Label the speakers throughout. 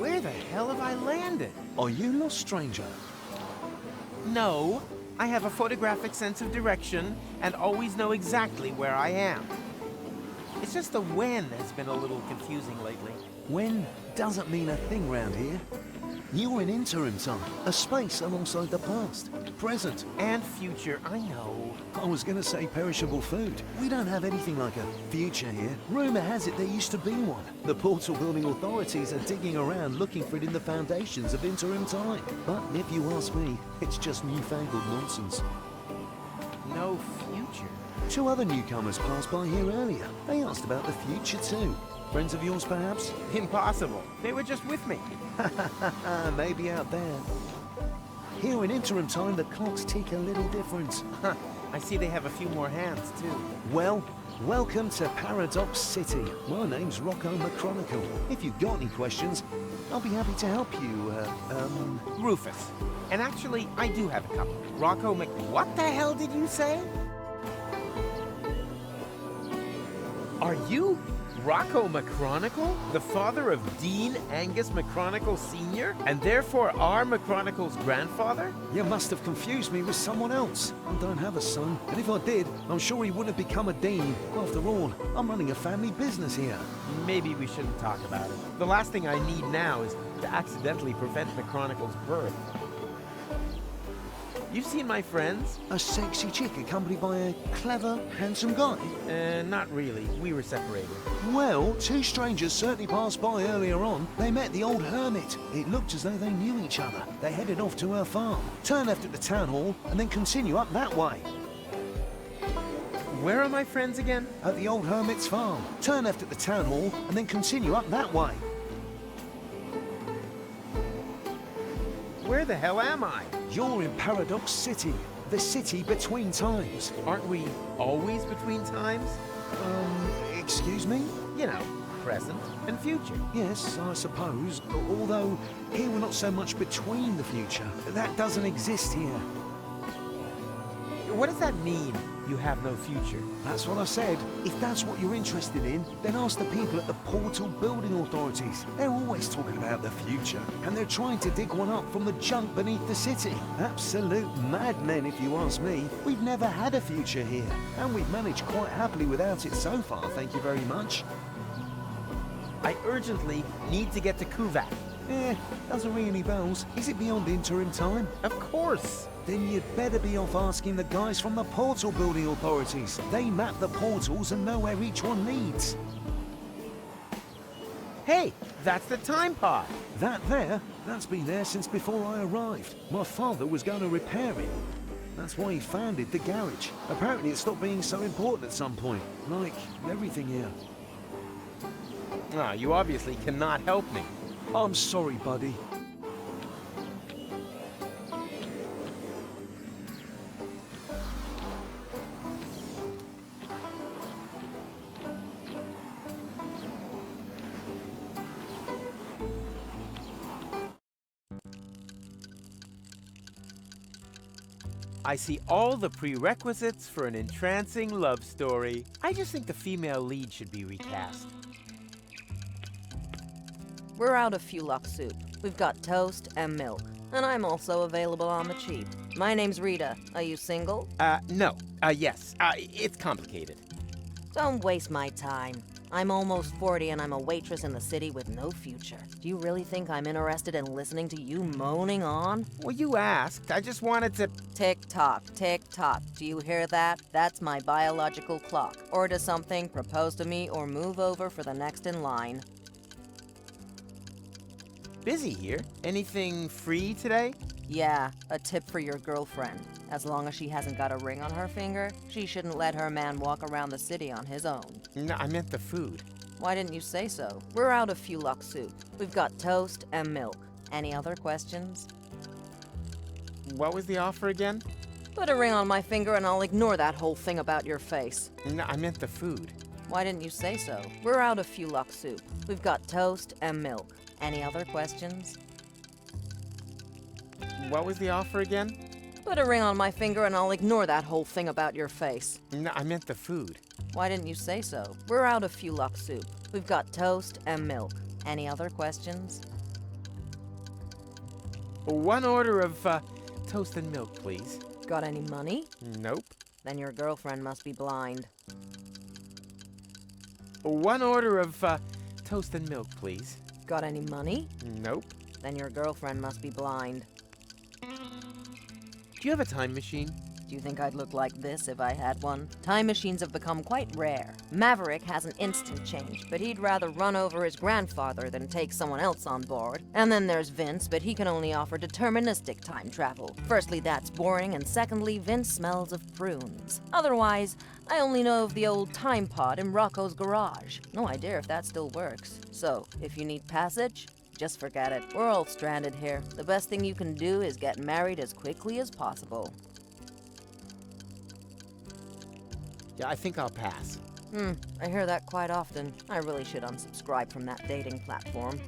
Speaker 1: Where the hell have I landed?
Speaker 2: Are you lost, stranger?
Speaker 1: No, I have a photographic sense of direction and always know exactly where I am. It's just the when has been a little confusing lately.
Speaker 2: When doesn't mean a thing round here. You're in interim time, a space alongside the past, present.
Speaker 1: And future, I know.
Speaker 2: I was gonna say perishable food. We don't have anything like a future here. Rumour has it there used to be one. The portal building authorities are digging around looking for it in the foundations of interim time. But if you ask me, it's just newfangled nonsense.
Speaker 1: No future.
Speaker 2: 2 other newcomers passed by here earlier. They asked about the future too. Friends of yours, perhaps?
Speaker 1: Impossible. They were just with me.
Speaker 2: Maybe out there. Here in interim time, the clocks tick a little different.
Speaker 1: Huh. I see they have a few more hands, too.
Speaker 2: Well, welcome to Paradox City. My name's McChronicle. If you've got any questions, I'll be happy to help you,
Speaker 1: Rufus. And actually, I do have a couple. What the hell did you say? Are you Rocco McChronicle, the father of Dean Angus McChronicle Sr., and therefore our McChronicle's grandfather?
Speaker 2: You must have confused me with someone else. I don't have a son, and if I did, I'm sure he wouldn't have become a dean. After all, I'm running a family business here.
Speaker 1: Maybe we shouldn't talk about it. The last thing I need now is to accidentally prevent McChronicle's birth. You've seen my friends?
Speaker 2: A sexy chick accompanied by a clever, handsome guy?
Speaker 1: Not really. We were separated.
Speaker 2: Well, 2 strangers certainly passed by earlier on. They met the old hermit. It looked as though they knew each other. They headed off to her farm, turn left at the town hall, and then continue up that way.
Speaker 1: Where are my friends again?
Speaker 2: At the old hermit's farm. Turn left at the town hall, and then continue up that way.
Speaker 1: Where the hell am I?
Speaker 2: You're in Paradox City, the city between times.
Speaker 1: Aren't we always between times?
Speaker 2: Excuse me?
Speaker 1: You know, present and future.
Speaker 2: Yes, I suppose. Although, here we're not so much between the future. That doesn't exist here.
Speaker 1: What does that mean, you have no future?
Speaker 2: That's what I said. If that's what you're interested in, then ask the people at the portal building authorities. They're always talking about the future, and they're trying to dig one up from the junk beneath the city. Absolute madmen, if you ask me. We've never had a future here, and we've managed quite happily without it so far, thank you very much.
Speaker 1: I urgently need to get to Kuvat.
Speaker 2: Doesn't ring any bells. Is it beyond interim time?
Speaker 1: Of course.
Speaker 2: Then you'd better be off asking the guys from the portal building authorities. They map the portals and know where each one leads.
Speaker 1: Hey, that's the time pod.
Speaker 2: That there? That's been there since before I arrived. My father was going to repair it. That's why he founded the garage. Apparently it stopped being so important at some point. Like everything here.
Speaker 1: Ah, you obviously cannot help me.
Speaker 2: I'm sorry, buddy.
Speaker 1: I see all the prerequisites for an entrancing love story. I just think the female lead should be recast.
Speaker 3: We're out of Fulok soup. We've got toast and milk. And I'm also available on the cheap. My name's Rita. Are you single?
Speaker 1: No. Yes. It's complicated.
Speaker 3: Don't waste my time. I'm almost 40 and I'm a waitress in the city with no future. Do you really think I'm interested in listening to you moaning on?
Speaker 1: Well, you asked. I just wanted to...
Speaker 3: Tick-tock, tick-tock. Do you hear that? That's my biological clock. Order something, propose to me, or move over for the next in line.
Speaker 1: Busy here. Anything free today?
Speaker 3: Yeah, a tip for your girlfriend. As long as she hasn't got a ring on her finger, she shouldn't let her man walk around the city on his own.
Speaker 1: No, I meant the food.
Speaker 3: Why didn't you say so? We're out of Fulok soup. We've got toast and milk. Any other questions?
Speaker 1: What was the offer again?
Speaker 3: Put a ring on my finger and I'll ignore that whole thing about your face.
Speaker 1: No, I meant the food.
Speaker 3: Why didn't you say so? We're out of Fulok soup. We've got toast and milk. Any other questions?
Speaker 1: What was the offer again?
Speaker 3: Put a ring on my finger and I'll ignore that whole thing about your face.
Speaker 1: No, I meant the food.
Speaker 3: Why didn't you say so? We're out of Fulok soup. We've got toast and milk. Any other questions?
Speaker 1: 1 order of, toast and milk, please.
Speaker 3: Got any money?
Speaker 1: Nope.
Speaker 3: Then your girlfriend must be blind.
Speaker 1: 1 order of, toast and milk, please.
Speaker 3: Got any money?
Speaker 1: Nope.
Speaker 3: Then your girlfriend must be blind.
Speaker 1: Do you have a time machine?
Speaker 3: Do you think I'd look like this if I had one? Time machines have become quite rare. Maverick has an instant change, but he'd rather run over his grandfather than take someone else on board. And then there's Vince, but he can only offer deterministic time travel. Firstly, that's boring, and secondly, Vince smells of prunes. Otherwise, I only know of the old time pod in Rocco's garage. No idea if that still works. So, if you need passage, just forget it. We're all stranded here. The best thing you can do is get married as quickly as possible.
Speaker 1: Yeah, I think I'll pass.
Speaker 3: I hear that quite often. I really should unsubscribe from that dating platform.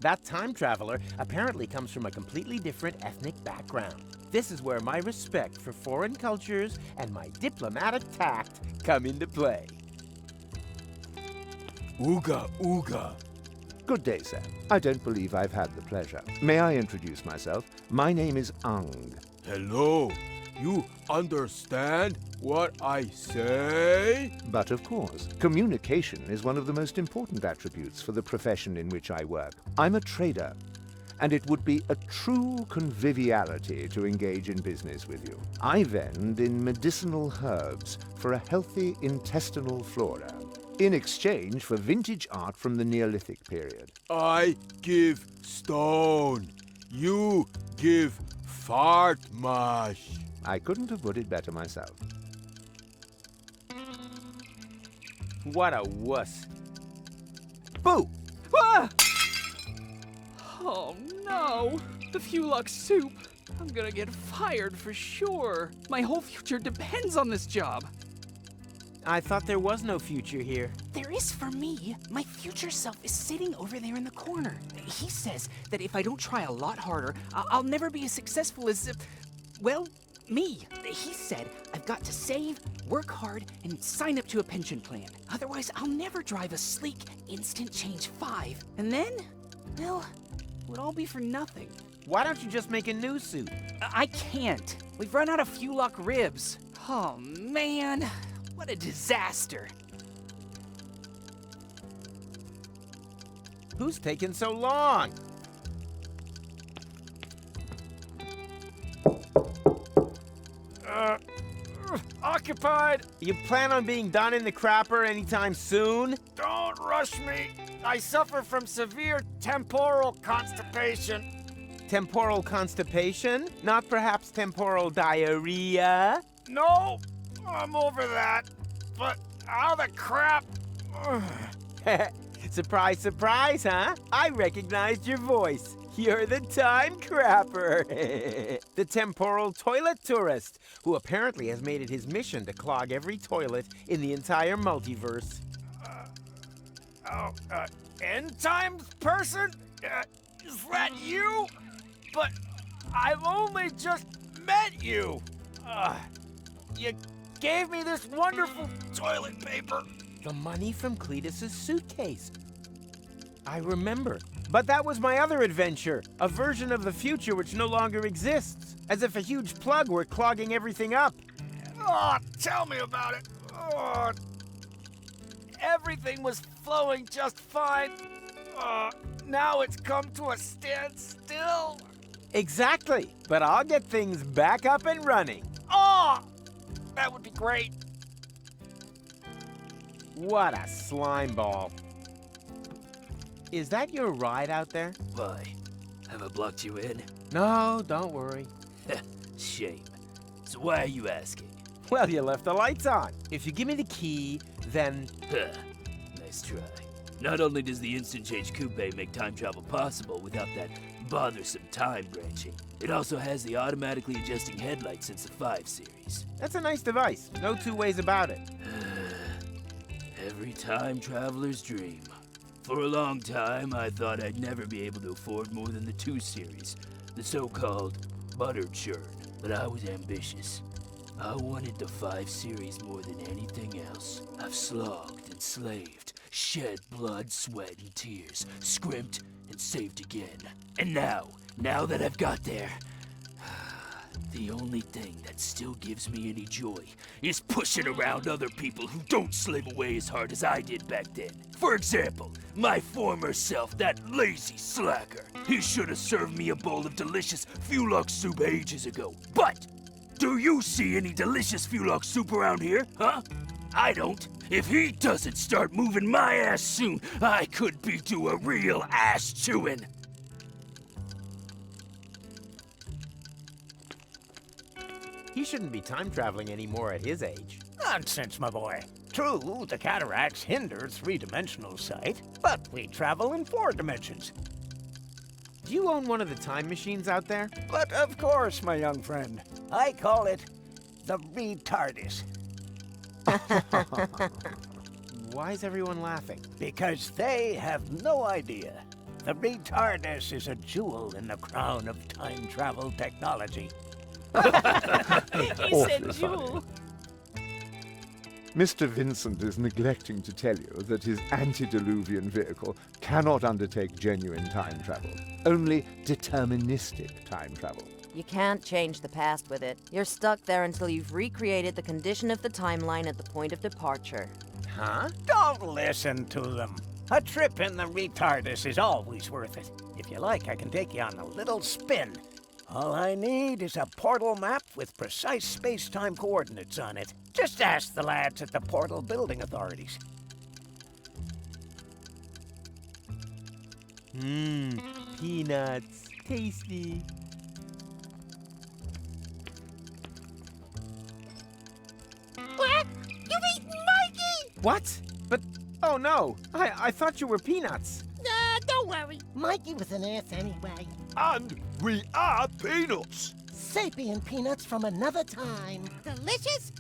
Speaker 1: That time traveler apparently comes from a completely different ethnic background. This is where my respect for foreign cultures and my diplomatic tact come into play.
Speaker 4: Ooga, ooga. Good day, sir. I don't believe I've had the pleasure. May I introduce myself? My name is Ang.
Speaker 5: Hello. You understand what I say?
Speaker 4: But of course, communication is one of the most important attributes for the profession in which I work. I'm a trader, and it would be a true conviviality to engage in business with you. I vend in medicinal herbs for a healthy intestinal flora, in exchange for vintage art from the Neolithic period.
Speaker 5: I give stone. You give fart mash.
Speaker 4: I couldn't have put it better myself.
Speaker 1: What a wuss. Boo!
Speaker 6: Ah! Oh no! The Fulux soup! I'm gonna get fired for sure. My whole future depends on this job.
Speaker 1: I thought there was no future here.
Speaker 6: There is for me. My future self is sitting over there in the corner. He says that if I don't try a lot harder, I'll never be as successful as, well, me. He said I've got to save, work hard, and sign up to a pension plan. Otherwise, I'll never drive a sleek Instant Change 5. And then, well, it would all be for nothing.
Speaker 1: Why don't you just make a new suit?
Speaker 6: I can't. We've run out of Fulux ribs. Oh, man. What a disaster.
Speaker 1: Who's taking so long?
Speaker 5: Occupied.
Speaker 1: You plan on being done in the crapper anytime soon?
Speaker 5: Don't rush me. I suffer from severe temporal constipation.
Speaker 1: Temporal constipation? Not perhaps temporal diarrhea?
Speaker 5: No, I'm over that. But how the crap?
Speaker 1: Surprise, surprise, huh? I recognized your voice. You're the time crapper. The temporal toilet tourist, who apparently has made it his mission to clog every toilet in the entire multiverse.
Speaker 5: End times person? Is that you? But I've only just met you. You gave me this wonderful toilet paper.
Speaker 1: The money from Cletus's suitcase. I remember. But that was my other adventure, a version of the future which no longer exists, as if a huge plug were clogging everything up.
Speaker 5: Oh, tell me about it. Oh, everything was flowing just fine. Now it's come to a standstill.
Speaker 1: Exactly, but I'll get things back up and running.
Speaker 5: Oh, that would be great.
Speaker 1: What a slime ball. Is that your ride out there?
Speaker 7: Why? Have I blocked you in?
Speaker 1: No, don't worry.
Speaker 7: Shame. So why are you asking?
Speaker 1: Well, you left the lights on. If you give me the key, then...
Speaker 7: Nice try. Not only does the Instant Change Coupe make time travel possible without that bothersome time branching, it also has the automatically adjusting headlights since the 5 series.
Speaker 1: That's a nice device. No two ways about it.
Speaker 7: Every time traveler's dream. For a long time, I thought I'd never be able to afford more than the 2 series, the so-called butter churn, but I was ambitious. I wanted the 5 series more than anything else. I've slogged and slaved, Shed blood, sweat, and tears. Scrimped and saved again. And now that I've got there, the only thing that still gives me any joy is pushing around other people who don't slave away as hard as I did back then. For example, my former self, that lazy slacker. He should have served me a bowl of delicious Fulok soup ages ago. But, do you see any delicious Fulok soup around here, huh? I don't. If he doesn't start moving my ass soon, I could be due a real ass chewing.
Speaker 1: He shouldn't be time traveling anymore at his age.
Speaker 5: Nonsense, my boy. True, the cataracts hinder three-dimensional sight, but we travel in 4 dimensions.
Speaker 1: Do you own one of the time machines out there?
Speaker 5: But of course, my young friend. I call it the retardis.
Speaker 1: Why is everyone laughing?
Speaker 5: Because they have no idea. The retardis is a jewel in the crown of time travel technology.
Speaker 8: He said jewel.
Speaker 4: Mr. Vincent is neglecting to tell you that his antediluvian vehicle cannot undertake genuine time travel, only deterministic time travel.
Speaker 3: You can't change the past with it. You're stuck there until you've recreated the condition of the timeline at the point of departure.
Speaker 1: Huh?
Speaker 5: Don't listen to them. A trip in the retardis is always worth it. If you like, I can take you on a little spin. All I need is a portal map with precise space-time coordinates on it. Just ask the lads at the portal building authorities.
Speaker 1: Peanuts. Tasty.
Speaker 8: What? You've eaten Mikey?
Speaker 1: What? But, oh no, I thought you were Peanuts.
Speaker 8: Don't worry.
Speaker 9: Mikey was an ass anyway.
Speaker 10: And we are Peanuts.
Speaker 9: Sapient peanuts from another time.
Speaker 8: Delicious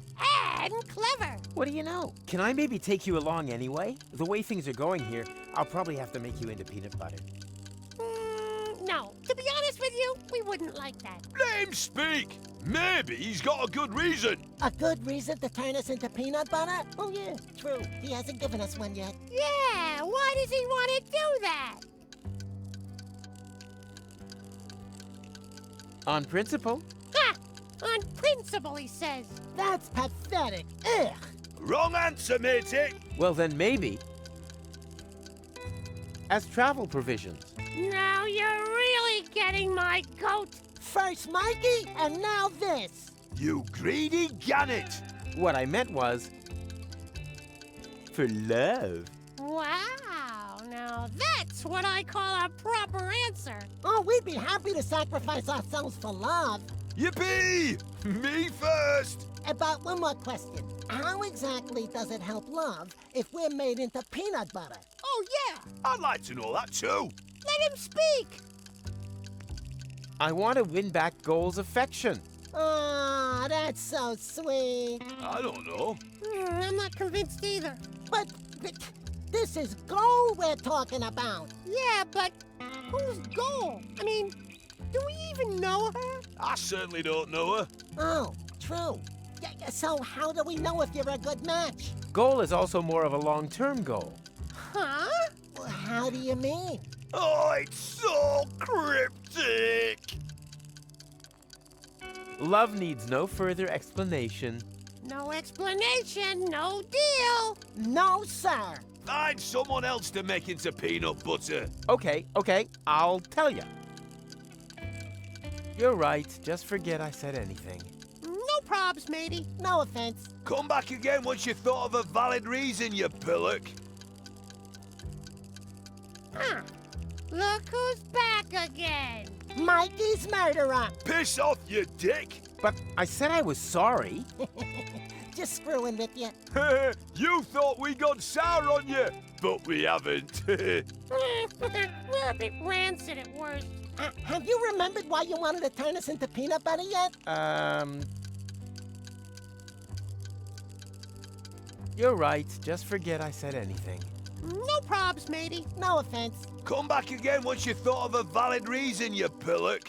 Speaker 8: and clever.
Speaker 1: What do you know? Can I maybe take you along anyway? The way things are going here, I'll probably have to make you into peanut butter.
Speaker 8: No. To be honest with you, we wouldn't like that.
Speaker 10: Let him speak. Maybe he's got a good reason.
Speaker 9: A good reason to turn us into peanut butter? Oh yeah, true. He hasn't given us one yet.
Speaker 8: Yeah, why does he want to do that?
Speaker 1: On principle.
Speaker 8: Ha! On principle, he says.
Speaker 9: That's pathetic. Ugh.
Speaker 10: Wrong answer, matey.
Speaker 1: Well then maybe. As travel provisions.
Speaker 8: Now you're really getting my goat.
Speaker 9: First Mikey, and now this.
Speaker 10: You greedy gannet.
Speaker 1: What I meant was... for love.
Speaker 8: Wow, now that's what I call a proper answer.
Speaker 9: Oh, we'd be happy to sacrifice ourselves for love.
Speaker 10: Yippee! Me first.
Speaker 9: But one more question. How exactly does it help love if we're made into peanut butter?
Speaker 8: Oh, yeah,
Speaker 10: I'd like to know that too.
Speaker 8: let him speak.
Speaker 1: I want to win back Goal's affection.
Speaker 9: Oh, that's so sweet.
Speaker 10: I don't know.
Speaker 8: I'm not convinced either.
Speaker 9: But this is gold we're talking about.
Speaker 8: Yeah, but who's Goal? I mean, do we even know her?
Speaker 10: I certainly don't know her.
Speaker 9: Oh, true. So how do we know if you're a good match?
Speaker 1: Goal is also more of a long-term goal.
Speaker 8: Huh?
Speaker 9: Well, how do you mean?
Speaker 10: Oh, it's so cryptic.
Speaker 1: Love needs no further explanation.
Speaker 8: No explanation, no deal.
Speaker 9: No, sir.
Speaker 10: Find someone else to make into peanut butter.
Speaker 1: Okay, I'll tell you. You're right, just forget I said anything.
Speaker 8: No probs. jobs, matey.
Speaker 9: No offense.
Speaker 10: Come back again once you've thought of a valid reason, you pillock.
Speaker 8: Huh. Look who's back again.
Speaker 9: Mikey's murderer.
Speaker 10: Piss off, you dick.
Speaker 1: But I said I was sorry.
Speaker 9: Just screwing with you.
Speaker 10: You thought we got sour on you, but we haven't.
Speaker 8: We're a bit rancid at worst.
Speaker 9: Have you remembered why you wanted to turn us into peanut butter yet?
Speaker 1: You're right. Just forget I said anything.
Speaker 8: No probs, matey.
Speaker 9: No offense.
Speaker 10: Come back again once you've thought of a valid reason, you pillock.